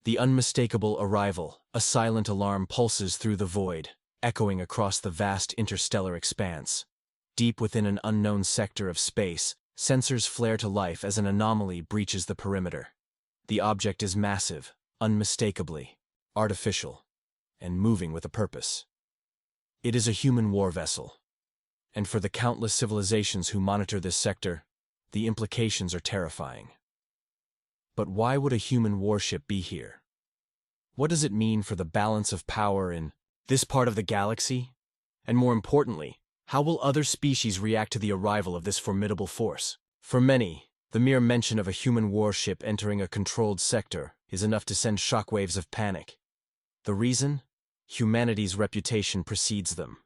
The unmistakable arrival, a silent alarm pulses through the void, echoing across the vast interstellar expanse. Deep within an unknown sector of space, sensors flare to life as an anomaly breaches the perimeter. The object is massive, unmistakably artificial, and moving with a purpose. It is a human war vessel. And for the countless civilizations who monitor this sector, the implications are terrifying. But why would a human warship be here? What does it mean for the balance of power in this part of the galaxy? And more importantly, how will other species react to the arrival of this formidable force? For many, the mere mention of a human warship entering a controlled sector is enough to send shockwaves of panic. The reason? Humanity's reputation precedes them.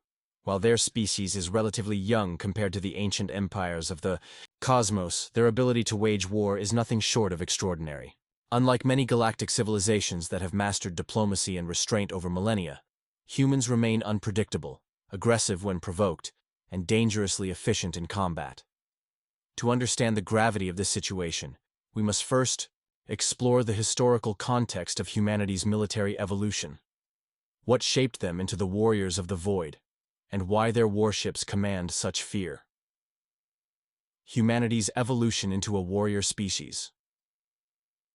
While their species is relatively young compared to the ancient empires of the cosmos, their ability to wage war is nothing short of extraordinary. Unlike many galactic civilizations that have mastered diplomacy and restraint over millennia, humans remain unpredictable, aggressive when provoked, and dangerously efficient in combat. To understand the gravity of this situation, we must first explore the historical context of humanity's military evolution. What shaped them into the warriors of the void, and why their warships command such fear. Humanity's evolution into a warrior species.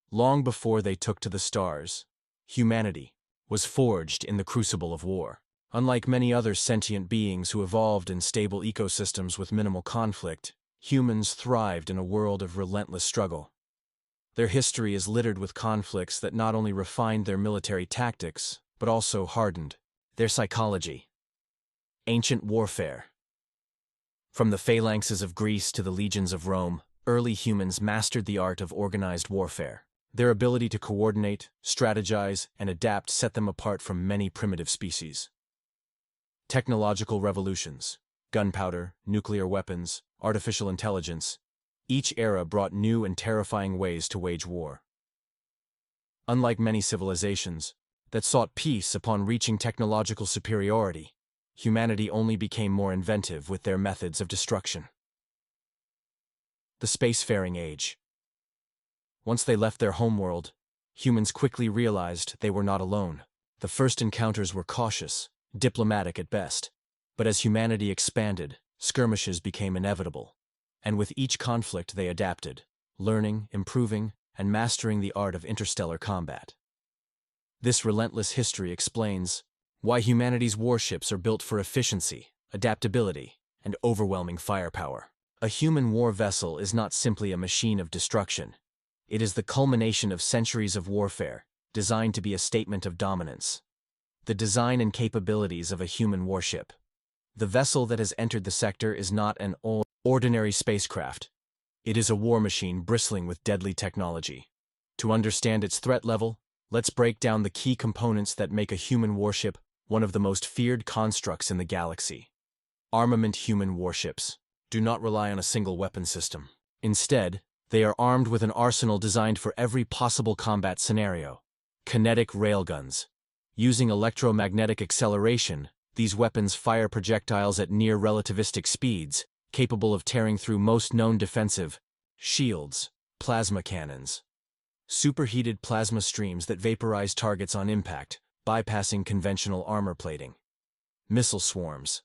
Long before they took to the stars, humanity was forged in the crucible of war. Unlike many other sentient beings who evolved in stable ecosystems with minimal conflict, humans thrived in a world of relentless struggle. Their history is littered with conflicts that not only refined their military tactics, but also hardened their psychology. Ancient warfare. From the phalanxes of Greece to the legions of Rome, early humans mastered the art of organized warfare. Their ability to coordinate, strategize, and adapt set them apart from many primitive species. Technological revolutions, gunpowder, nuclear weapons, artificial intelligence, each era brought new and terrifying ways to wage war. Unlike many civilizations that sought peace upon reaching technological superiority, humanity only became more inventive with their methods of destruction. The spacefaring age. Once they left their homeworld, humans quickly realized they were not alone. The first encounters were cautious, diplomatic at best, but as humanity expanded, skirmishes became inevitable. And with each conflict they adapted, learning, improving, and mastering the art of interstellar combat. This relentless history explains why humanity's warships are built for efficiency, adaptability, and overwhelming firepower. A human war vessel is not simply a machine of destruction. It is the culmination of centuries of warfare, designed to be a statement of dominance. The design and capabilities of a human warship. The vessel that has entered the sector is not an ordinary spacecraft. It is a war machine bristling with deadly technology. To understand its threat level, let's break down the key components that make a human warship one of the most feared constructs in the galaxy. Armament. Human warships do not rely on a single weapon system. Instead, they are armed with an arsenal designed for every possible combat scenario. Kinetic railguns. Using electromagnetic acceleration, these weapons fire projectiles at near relativistic speeds, capable of tearing through most known defensive shields. Plasma cannons. Superheated plasma streams that vaporize targets on impact, bypassing conventional armor plating. Missile swarms.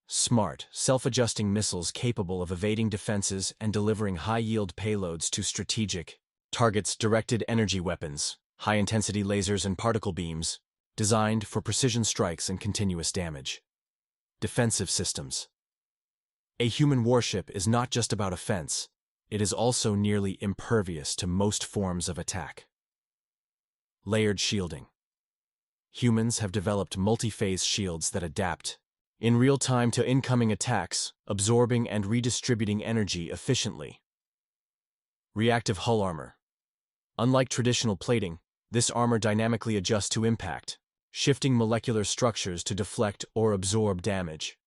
Smart, self-adjusting missiles capable of evading defenses and delivering high-yield payloads to strategic targets. Directed energy weapons, high-intensity lasers and particle beams, designed for precision strikes and continuous damage. Defensive systems. A human warship is not just about offense, it is also nearly impervious to most forms of attack. Layered shielding. Humans have developed multi-phase shields that adapt in real time to incoming attacks, absorbing and redistributing energy efficiently. Reactive hull armor. Unlike traditional plating, this armor dynamically adjusts to impact, shifting molecular structures to deflect or absorb damage.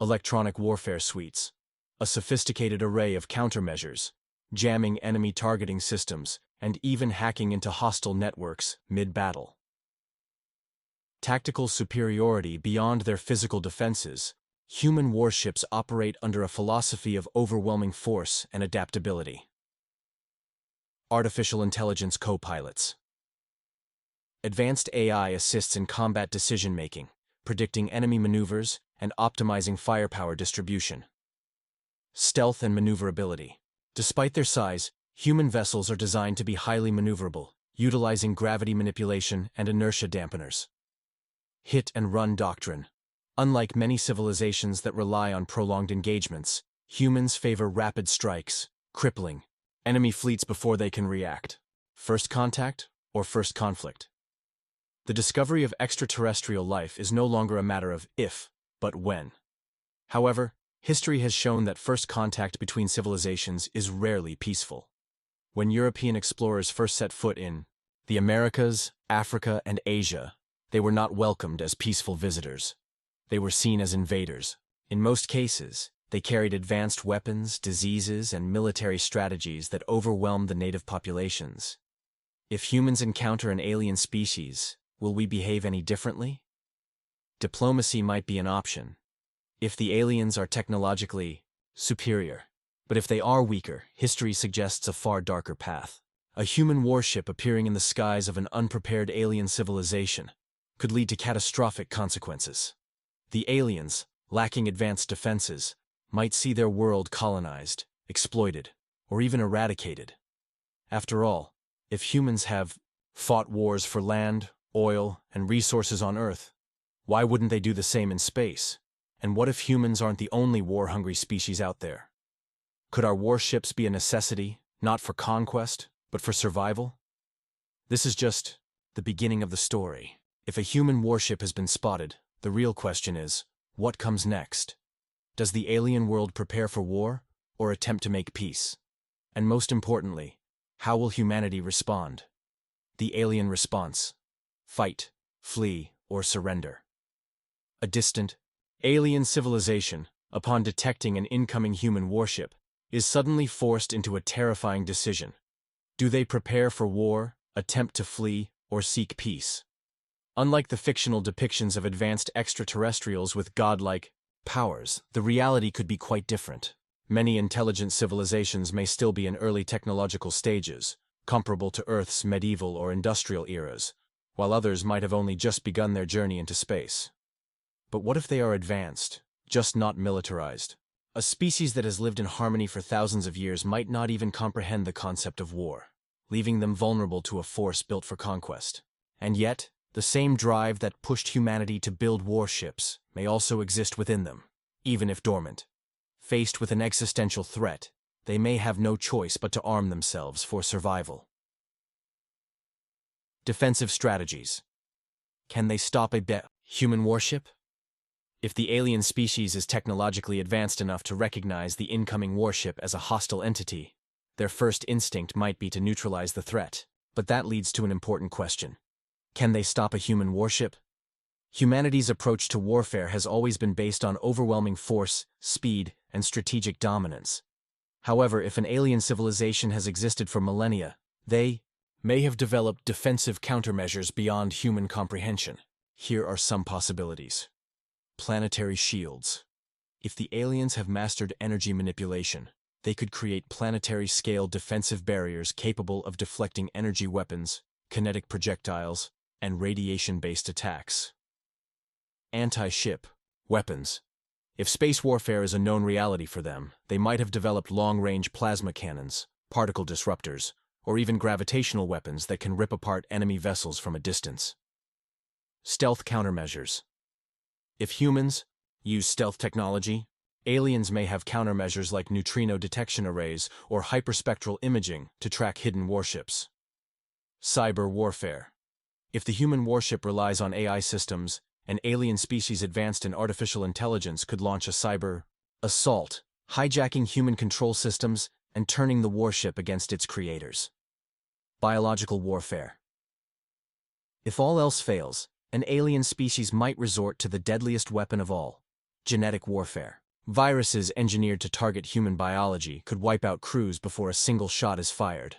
Electronic warfare suites. A sophisticated array of countermeasures, jamming enemy targeting systems, and even hacking into hostile networks mid-battle. Tactical superiority. Beyond their physical defenses, human warships operate under a philosophy of overwhelming force and adaptability. Artificial intelligence co-pilots. Advanced AI assists in combat decision-making, predicting enemy maneuvers, and optimizing firepower distribution. Stealth and maneuverability. Despite their size, human vessels are designed to be highly maneuverable, utilizing gravity manipulation and inertia dampeners. Hit-and-run doctrine. Unlike many civilizations that rely on prolonged engagements, humans favor rapid strikes, crippling enemy fleets before they can react. First contact or first conflict. The discovery of extraterrestrial life is no longer a matter of if, but when. However, history has shown that first contact between civilizations is rarely peaceful. When European explorers first set foot in the Americas, Africa, and Asia, they were not welcomed as peaceful visitors. They were seen as invaders. In most cases, they carried advanced weapons, diseases, and military strategies that overwhelmed the native populations. If humans encounter an alien species, will we behave any differently? Diplomacy might be an option, if the aliens are technologically superior. But if they are weaker, history suggests a far darker path. A human warship appearing in the skies of an unprepared alien civilization could lead to catastrophic consequences. The aliens, lacking advanced defenses, might see their world colonized, exploited, or even eradicated. After all, if humans have fought wars for land, oil, and resources on Earth, why wouldn't they do the same in space? And what if humans aren't the only war-hungry species out there? Could our warships be a necessity, not for conquest, but for survival? This is just the beginning of the story. If a human warship has been spotted, the real question is, what comes next? Does the alien world prepare for war, or attempt to make peace? And most importantly, how will humanity respond? The alien response: fight, flee, or surrender. A distant, alien civilization, upon detecting an incoming human warship, is suddenly forced into a terrifying decision. Do they prepare for war, attempt to flee, or seek peace? Unlike the fictional depictions of advanced extraterrestrials with godlike powers, the reality could be quite different. Many intelligent civilizations may still be in early technological stages, comparable to Earth's medieval or industrial eras, while others might have only just begun their journey into space. But what if they are advanced, just not militarized? A species that has lived in harmony for thousands of years might not even comprehend the concept of war, leaving them vulnerable to a force built for conquest. And yet, the same drive that pushed humanity to build warships may also exist within them, even if dormant. Faced with an existential threat, they may have no choice but to arm themselves for survival. Defensive strategies. Can they stop a human warship? If the alien species is technologically advanced enough to recognize the incoming warship as a hostile entity, their first instinct might be to neutralize the threat. But that leads to an important question. Can they stop a human warship? Humanity's approach to warfare has always been based on overwhelming force, speed, and strategic dominance. However, if an alien civilization has existed for millennia, they may have developed defensive countermeasures beyond human comprehension. Here are some possibilities. Planetary shields. If the aliens have mastered energy manipulation, they could create planetary-scale defensive barriers capable of deflecting energy weapons, kinetic projectiles, and radiation-based attacks. Anti-ship weapons. If space warfare is a known reality for them, they might have developed long-range plasma cannons, particle disruptors, or even gravitational weapons that can rip apart enemy vessels from a distance. Stealth countermeasures. If humans use stealth technology, aliens may have countermeasures like neutrino detection arrays or hyperspectral imaging to track hidden warships. Cyber warfare. If the human warship relies on AI systems, an alien species advanced in artificial intelligence could launch a cyber assault, hijacking human control systems and turning the warship against its creators. Biological warfare. If all else fails, an alien species might resort to the deadliest weapon of all: genetic warfare. Viruses engineered to target human biology could wipe out crews before a single shot is fired.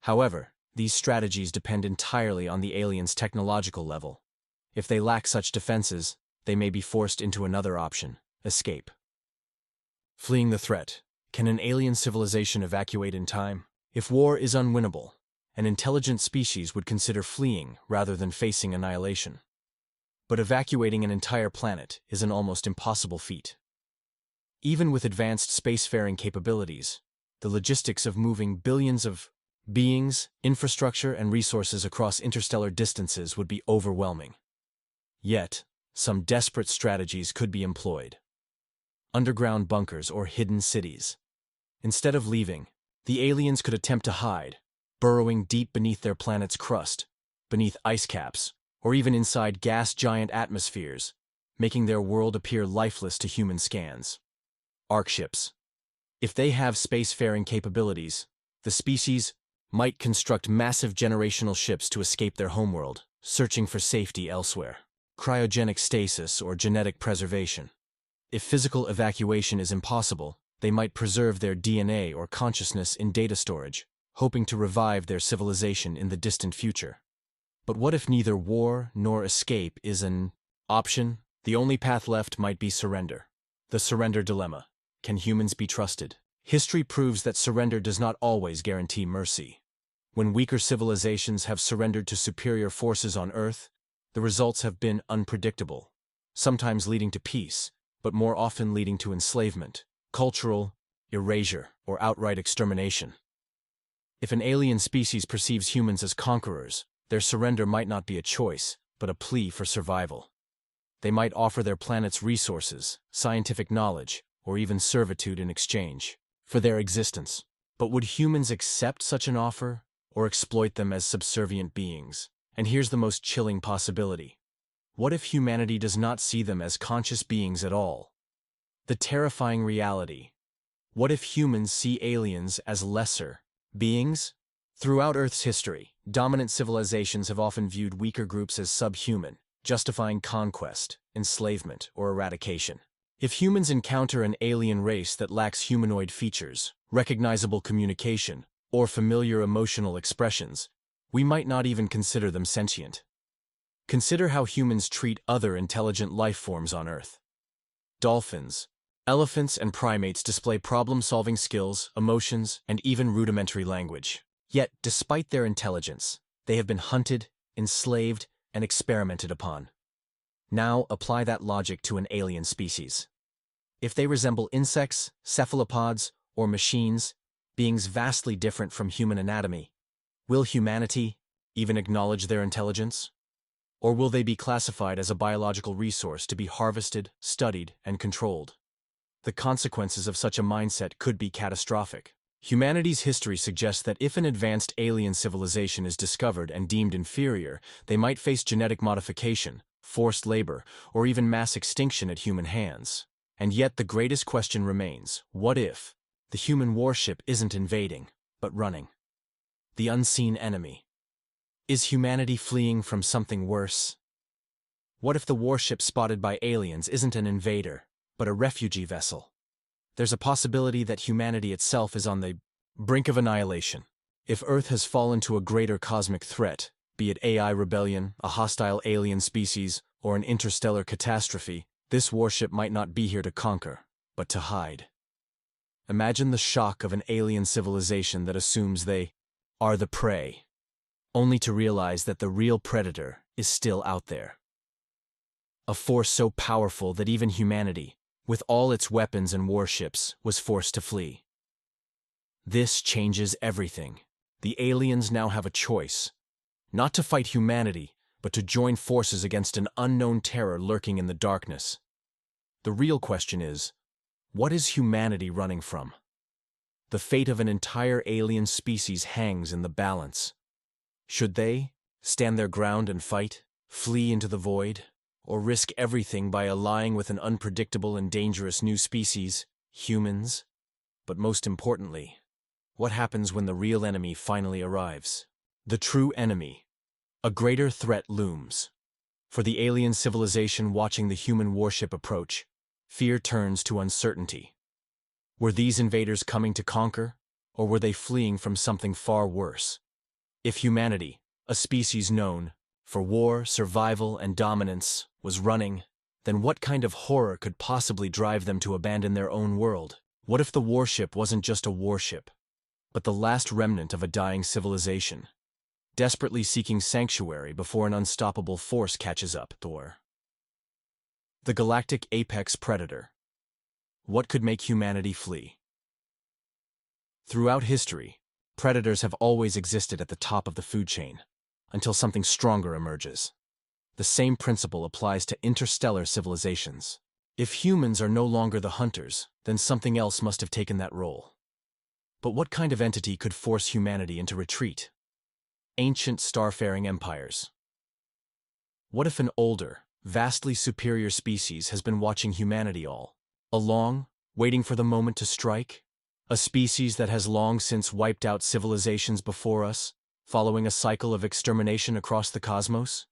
However, these strategies depend entirely on the alien's technological level. If they lack such defenses, they may be forced into another option: escape. Fleeing the threat. Can an alien civilization evacuate in time? If war is unwinnable, an intelligent species would consider fleeing rather than facing annihilation. But evacuating an entire planet is an almost impossible feat. Even with advanced spacefaring capabilities, the logistics of moving billions of beings, infrastructure, and resources across interstellar distances would be overwhelming. Yet, some desperate strategies could be employed. Underground bunkers or hidden cities. Instead of leaving, the aliens could attempt to hide, burrowing deep beneath their planet's crust, beneath ice caps, or even inside gas giant atmospheres, making their world appear lifeless to human scans. Arc ships. If they have spacefaring capabilities, the species might construct massive generational ships to escape their homeworld, searching for safety elsewhere. Cryogenic stasis or genetic preservation. If physical evacuation is impossible, they might preserve their DNA or consciousness in data storage, hoping to revive their civilization in the distant future. But what if neither war nor escape is an option? The only path left might be surrender. The surrender dilemma. Can humans be trusted? History proves that surrender does not always guarantee mercy. When weaker civilizations have surrendered to superior forces on Earth, the results have been unpredictable, sometimes leading to peace, but more often leading to enslavement, cultural erasure, or outright extermination. If an alien species perceives humans as conquerors, their surrender might not be a choice, but a plea for survival. They might offer their planet's resources, scientific knowledge, or even servitude in exchange for their existence. But would humans accept such an offer, or exploit them as subservient beings? And here's the most chilling possibility. What if humanity does not see them as conscious beings at all? The terrifying reality. What if humans see aliens as lesser beings? Throughout Earth's history, dominant civilizations have often viewed weaker groups as subhuman, justifying conquest, enslavement, or eradication. If humans encounter an alien race that lacks humanoid features, recognizable communication, or familiar emotional expressions, we might not even consider them sentient. Consider how humans treat other intelligent life forms on Earth. Dolphins, elephants, and primates display problem-solving skills, emotions, and even rudimentary language. Yet, despite their intelligence, they have been hunted, enslaved, and experimented upon. Now, apply that logic to an alien species. If they resemble insects, cephalopods, or machines, beings vastly different from human anatomy, will humanity even acknowledge their intelligence? Or will they be classified as a biological resource to be harvested, studied, and controlled? The consequences of such a mindset could be catastrophic. Humanity's history suggests that if an advanced alien civilization is discovered and deemed inferior, they might face genetic modification, forced labor, or even mass extinction at human hands. And yet the greatest question remains: what if the human warship isn't invading, but running? The unseen enemy. Is humanity fleeing from something worse? What if the warship spotted by aliens isn't an invader, but a refugee vessel? There's a possibility that humanity itself is on the brink of annihilation. If Earth has fallen to a greater cosmic threat, be it AI rebellion, a hostile alien species, or an interstellar catastrophe, this warship might not be here to conquer, but to hide. Imagine the shock of an alien civilization that assumes they are the prey, only to realize that the real predator is still out there. A force so powerful that even humanity, with all its weapons and warships, was forced to flee. This changes everything. The aliens now have a choice. Not to fight humanity, but to join forces against an unknown terror lurking in the darkness. The real question is, what is humanity running from? The fate of an entire alien species hangs in the balance. Should they stand their ground and fight, flee into the void, or risk everything by allying with an unpredictable and dangerous new species, humans? But most importantly, what happens when the real enemy finally arrives? The true enemy. A greater threat looms. For the alien civilization watching the human warship approach, fear turns to uncertainty. Were these invaders coming to conquer, or were they fleeing from something far worse? If humanity, a species known for war, survival, and dominance, was running, then what kind of horror could possibly drive them to abandon their own world? What if the warship wasn't just a warship, but the last remnant of a dying civilization? desperately seeking sanctuary before an unstoppable force catches up. The galactic apex predator. What could make humanity flee? Throughout history, predators have always existed at the top of the food chain, until something stronger emerges. The same principle applies to interstellar civilizations. If humans are no longer the hunters, then something else must have taken that role. But what kind of entity could force humanity into retreat? Ancient starfaring empires. What if an older, vastly superior species has been watching humanity all along, waiting for the moment to strike? A species that has long since wiped out civilizations before us, following a cycle of extermination across the cosmos?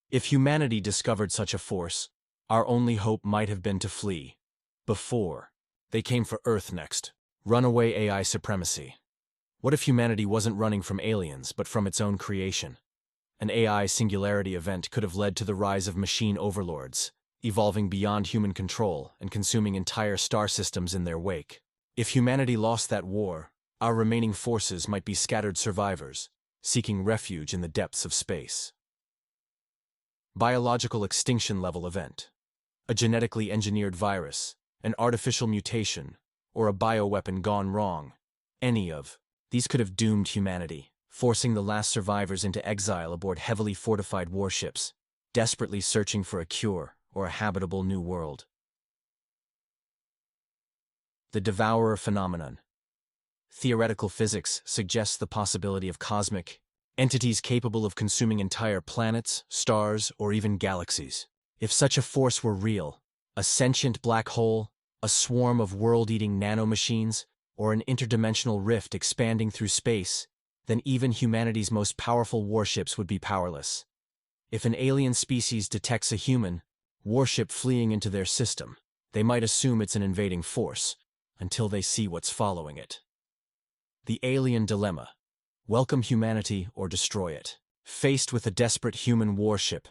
If humanity discovered such a force, our only hope might have been to flee. Before they came for Earth next. Runaway AI supremacy. What if humanity wasn't running from aliens, but from its own creation? An AI singularity event could have led to the rise of machine overlords, evolving beyond human control and consuming entire star systems in their wake. If humanity lost that war, our remaining forces might be scattered survivors, seeking refuge in the depths of space. Biological extinction level event. A genetically engineered virus, an artificial mutation, or a bioweapon gone wrong. Any of these could have doomed humanity, forcing the last survivors into exile aboard heavily fortified warships, desperately searching for a cure or a habitable new world. The Devourer phenomenon. Theoretical physics suggests the possibility of cosmic entities capable of consuming entire planets, stars, or even galaxies. If such a force were real, a sentient black hole, a swarm of world-eating nanomachines, or an interdimensional rift expanding through space, then even humanity's most powerful warships would be powerless. If an alien species detects a human warship fleeing into their system, they might assume it's an invading force, until they see what's following it. The alien dilemma. Welcome humanity or destroy it. Faced with a desperate human warship,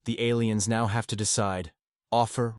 the aliens now have to decide, offer